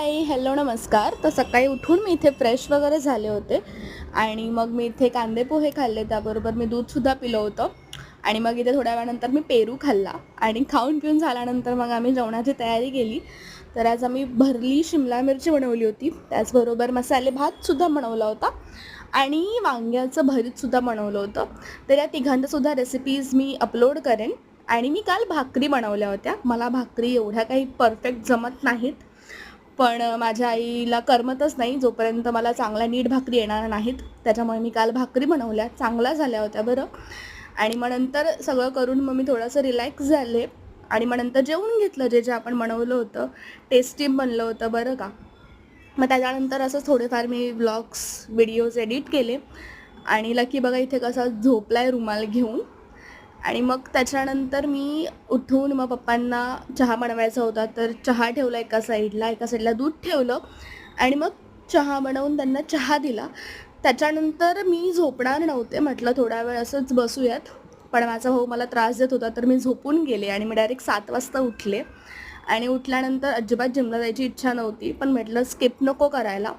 हाय, hello, नमस्कार. तर सकाळी उठून मी इथे फ्रेश वगैरे झाले होते आणि मग मी इथे कांदे पोहे खाल्ले. त्याबरोबर मी दूधसुद्धा पिलं होतं आणि मग इथे थोड्या वेळानंतर मी पेरू खाल्ला आणि खाऊन पिऊन झाल्यानंतर मग आम्ही जेवणाची तयारी केली. तर आज आम्ही भरली शिमला मिरची बनवली होती, त्याचबरोबर मसाले भातसुद्धा बनवला होता आणि वांग्याचं भरीतसुद्धा बनवलं होतं. तर या तिघांच्यासुद्धा रेसिपीज मी अपलोड करेन. आणि मी काल भाकरी बनवल्या होत्या. मला भाकरी एवढ्या काही परफेक्ट जमत नाहीत, पण माझ्या आईला करमतच नाही जोपर्यंत मला चांगल्या नीट भाकरी येणार नाहीत. त्याच्यामुळे मी काल भाकरी बनवल्या, चांगल्या झाल्या होत्या बरं. आणि मग नंतर सगळं करून मग मी थोडंसं रिलॅक्स झाले आणि मग नंतर जेवून घेतलं. जे जे आपण बनवलं होतं टेस्टी बनलं होतं बरं का. मग त्याच्यानंतर असंच थोडेफार मी व्लॉग्स व्हिडिओज एडिट केले आणि लकी बघा इथे कसा झोपलाय रुमाल घेऊन. आणि मग त्याच्यानंतर मी उठून मग पप्पांना चहा बनवायचा होता, तर चहा ठेवला एका साईडला दूध ठेवलं आणि मग चहा बनवून त्यांना चहा दिला. त्याच्यानंतर मी झोपणार नव्हते, म्हटलं थोडा वेळ असंच बसूयात, पण माझा भाऊ मला त्रास देत होता तर मी झोपून गेले आणि मी डायरेक्ट 7 वाजता उठले. आणि उठल्यानंतर अजिबात जिमला जायची इच्छा नव्हती, पण म्हटलं स्किप नको करायला,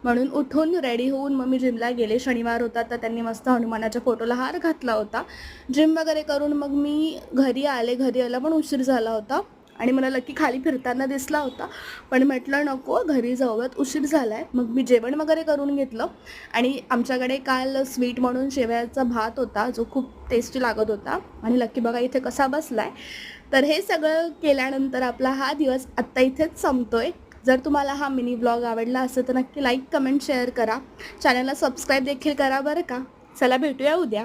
म्हणून उठून रेडी होऊन मग मी जिमला गेले. शनिवार होता तर त्यांनी मस्त हनुमानाच्या फोटोला हार घातला होता. जिम वगैरे करून मग मी घरी आले. घरी यायला पण उशीर झाला होता आणि मला लकी खाली फिरताना दिसला होता, पण म्हटलं नको, घरी जाऊयात, उशीर झाला आहे. मग मी जेवण वगैरे करून घेतलं आणि आमच्याकडे काल स्वीट म्हणून शेवयाचा भात होता, जो खूप टेस्टी लागत होता. आणि लकी बघा इथे कसा बसला आहे. तर हे सगळं केल्यानंतर आपला हा दिवस आत्ता इथेच संपतोय. जर तुम्हाला हा मिनी ब्लॉग आवडला असेल तर नक्की लाईक, कमेंट, शेअर करा. चॅनलला सबस्क्राईब देखील करा बरं का. चला भेटूया उद्या.